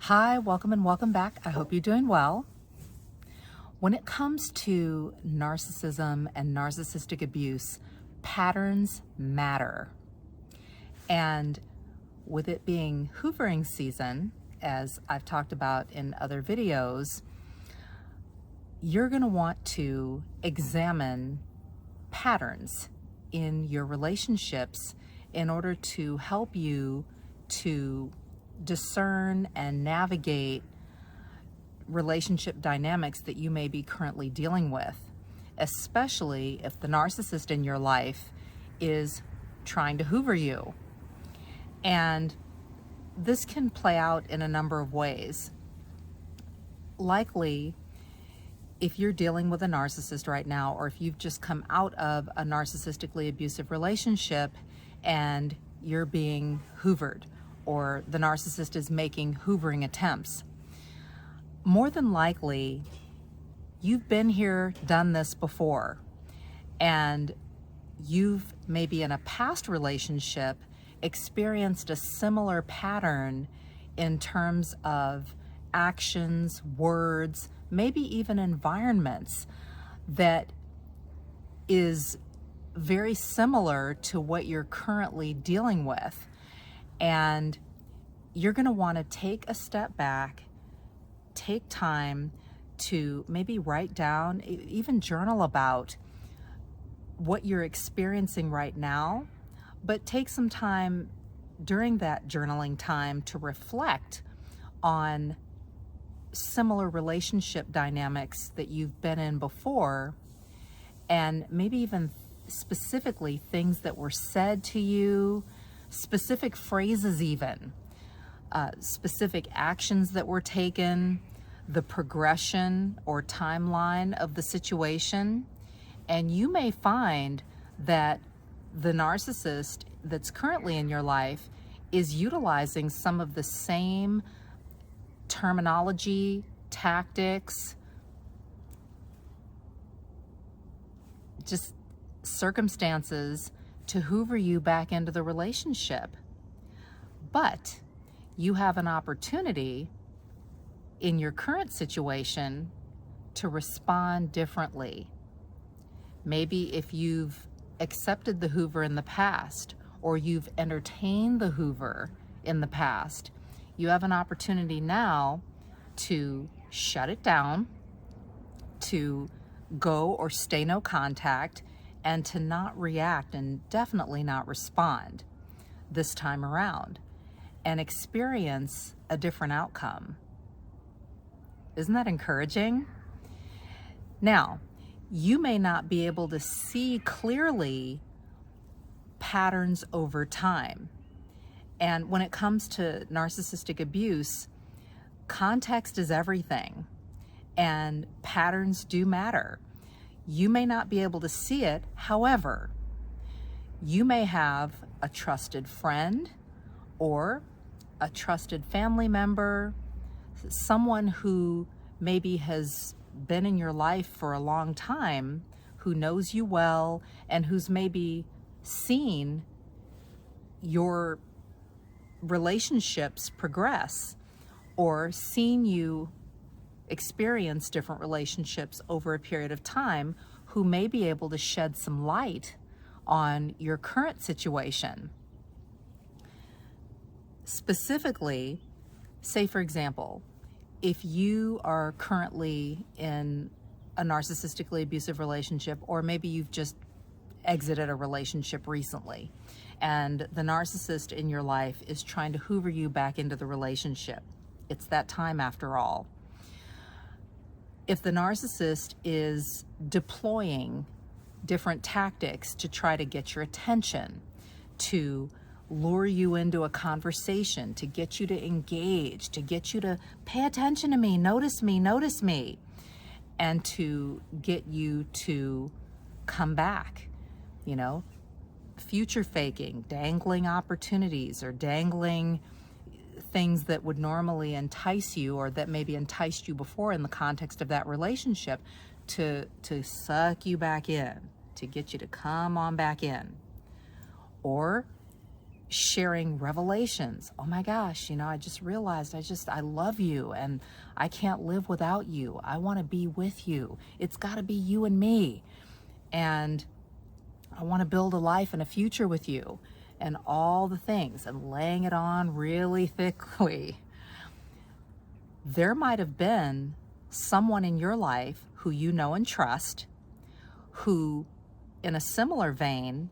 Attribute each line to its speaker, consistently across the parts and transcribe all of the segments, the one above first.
Speaker 1: Hi, welcome and welcome back. I hope you're doing well. When it comes to narcissism and narcissistic abuse, patterns matter. And with it being hoovering season, as I've talked about in other videos, you're going to want to examine patterns in your relationships in order to help you to discern and navigate relationship dynamics that you may be currently dealing with, especially if the narcissist in your life is trying to hoover you. And this can play out in a number of ways. Likely, if you're dealing with a narcissist right now, or if you've just come out of a narcissistically abusive relationship and you're being hoovered, or the narcissist is making hoovering attempts, more than likely, you've been here, done this before, and you've maybe in a past relationship experienced a similar pattern in terms of actions, words, maybe even environments that is very similar to what you're currently dealing with. And you're going to want to take a step back, take time to maybe write down, even journal about what you're experiencing right now, but take some time during that journaling time to reflect on similar relationship dynamics that you've been in before, and maybe even specifically things that were said to you, specific phrases even, specific actions that were taken, the progression or timeline of the situation. And you may find that the narcissist that's currently in your life is utilizing some of the same terminology, tactics, just circumstances to hoover you back into the relationship. But you have an opportunity in your current situation to respond differently. Maybe if you've accepted the hoover in the past, or you've entertained the hoover in the past, you have an opportunity now to shut it down, to go or stay no contact, and to not react and definitely not respond this time around and experience a different outcome. Isn't that encouraging? Now, you may not be able to see clearly patterns over time. And when it comes to narcissistic abuse, context is everything, and patterns do matter. You may not be able to see it. However, you may have a trusted friend or a trusted family member, someone who maybe has been in your life for a long time, who knows you well, and who's maybe seen your relationships progress, or seen you experience different relationships over a period of time, who may be able to shed some light on your current situation. Specifically, say for example, if you are currently in a narcissistically abusive relationship, or maybe you've just exited a relationship recently, and the narcissist in your life is trying to hoover you back into the relationship. It's that time after all. If the narcissist is deploying different tactics to try to get your attention, to lure you into a conversation, to get you to engage, to get you to pay attention to me, notice me, and to get you to come back, future faking, dangling opportunities, or dangling things that would normally entice you, or that maybe enticed you before in the context of that relationship, to suck you back in, to get you to come on back in. Or sharing revelations. Oh my gosh, you know, I just realized I love you and I can't live without you. I want to be with you. It's got to be you and me. And I want to build a life and a future with you, and all the things, and laying it on really thickly. There might have been someone in your life who you know and trust, who in a similar vein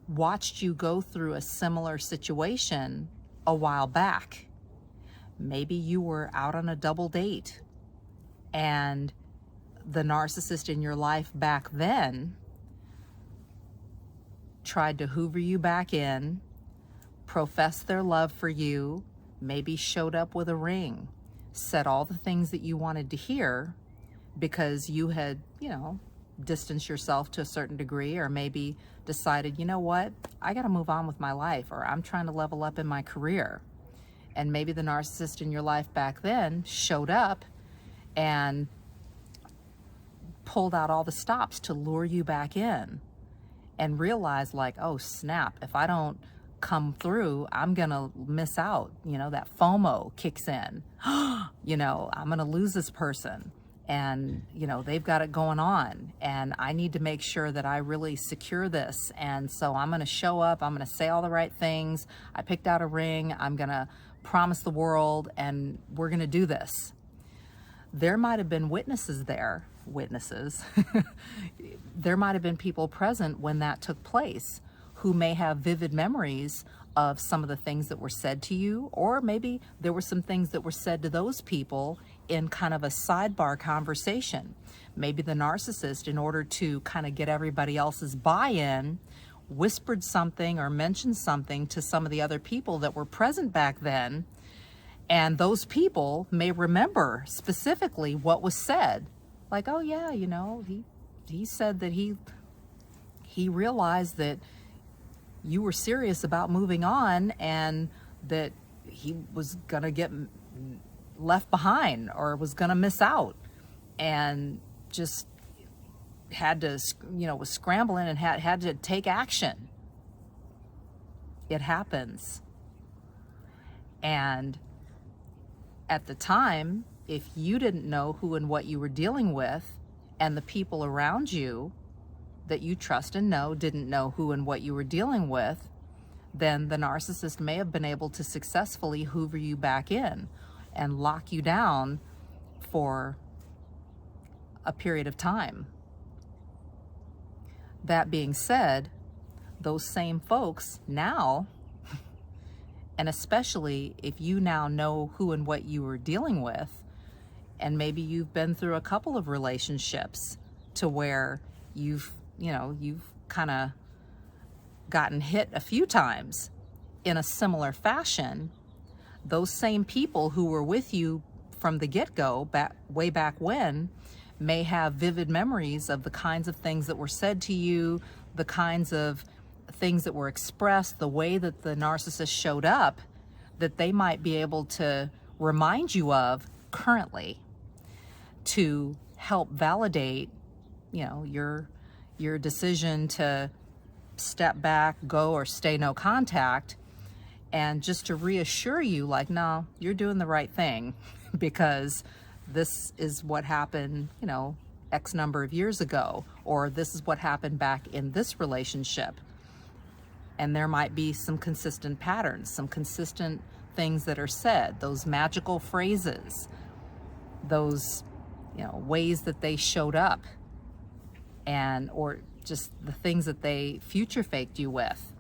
Speaker 1: watched you go through a similar situation a while back. Maybe you were out on a double date and the narcissist in your life back then tried to hoover you back in, profess their love for you, maybe showed up with a ring, said all the things that you wanted to hear because you had, you know, distanced yourself to a certain degree, or maybe decided, you know what, I got to move on with my life, or I'm trying to level up in my career. And maybe the narcissist in your life back then showed up and pulled out all the stops to lure you back in, and realized like, oh snap, if I don't come through, I'm gonna miss out. You know, that FOMO kicks in. You know, I'm gonna lose this person, and you know, they've got it going on, and I need to make sure that I really secure this. And so I'm gonna show up, I'm gonna say all the right things, I picked out a ring, I'm gonna promise the world, and we're gonna do this. There might have been witnesses there, there might have been people present when that took place who may have vivid memories of some of the things that were said to you, or maybe there were some things that were said to those people in kind of a sidebar conversation. Maybe the narcissist, in order to kind of get everybody else's buy-in, whispered something or mentioned something to some of the other people that were present back then, and those people may remember specifically what was said. Like, oh yeah, you know, he said that he realized that you were serious about moving on, and that he was gonna get left behind or was gonna miss out, and just had to, you know, was scrambling and had to take action. It happens. And at the time, if you didn't know who and what you were dealing with, and the people around you that you trust and know didn't know who and what you were dealing with, then the narcissist may have been able to successfully hoover you back in and lock you down for a period of time. That being said, those same folks now, and especially if you now know who and what you were dealing with, and maybe you've been through a couple of relationships to where you've kind of gotten hit a few times in a similar fashion, those same people who were with you from the get-go, way back when, may have vivid memories of the kinds of things that were said to you, the kinds of things that were expressed, the way that the narcissist showed up, that they might be able to remind you of currently to help validate, you know, your decision to step back, go, or stay no contact, and just to reassure you like, no, you're doing the right thing because this is what happened, you know, X number of years ago, or this is what happened back in this relationship. And there might be some consistent patterns, some consistent things that are said, those magical phrases, those, you know, ways that they showed up, and or just the things that they future faked you with.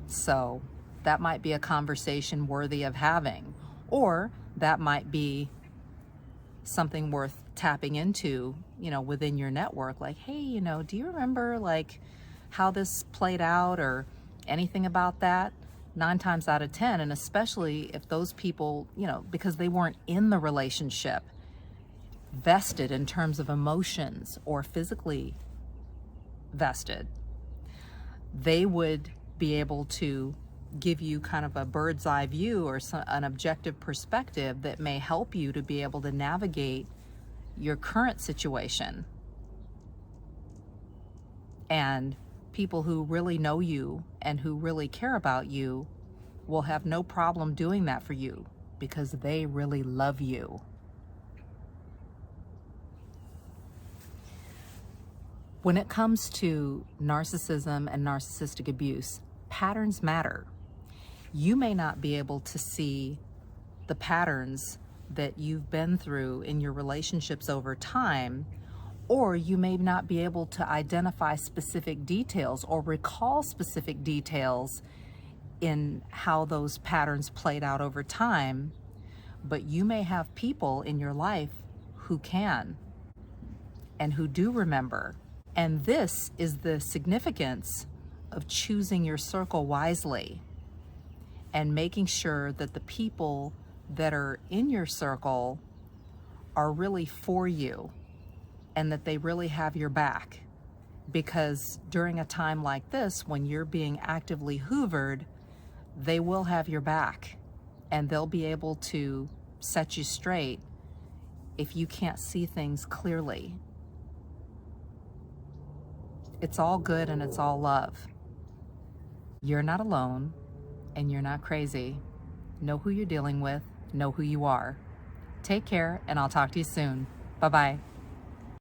Speaker 1: So that might be a conversation worthy of having, or that might be something worth tapping into, you know, within your network. Like, hey, you know, do you remember like how this played out, or anything about that? 9 times out of 10, and especially if those people, you know, because they weren't in the relationship, vested in terms of emotions or physically vested, they would be able to give you kind of a bird's eye view or an objective perspective that may help you to be able to navigate your current situation. And people who really know you and who really care about you will have no problem doing that for you because they really love you. When it comes to narcissism and narcissistic abuse, patterns matter. You may not be able to see the patterns that you've been through in your relationships over time, or you may not be able to identify specific details or recall specific details in how those patterns played out over time, but you may have people in your life who can and who do remember. And this is the significance of choosing your circle wisely and making sure that the people that are in your circle are really for you and that they really have your back. Because during a time like this, when you're being actively hoovered, they will have your back and they'll be able to set you straight if you can't see things clearly. It's all good and it's all love. You're not alone and you're not crazy. Know who you're dealing with, know who you are. Take care, and I'll talk to you soon. Bye-bye.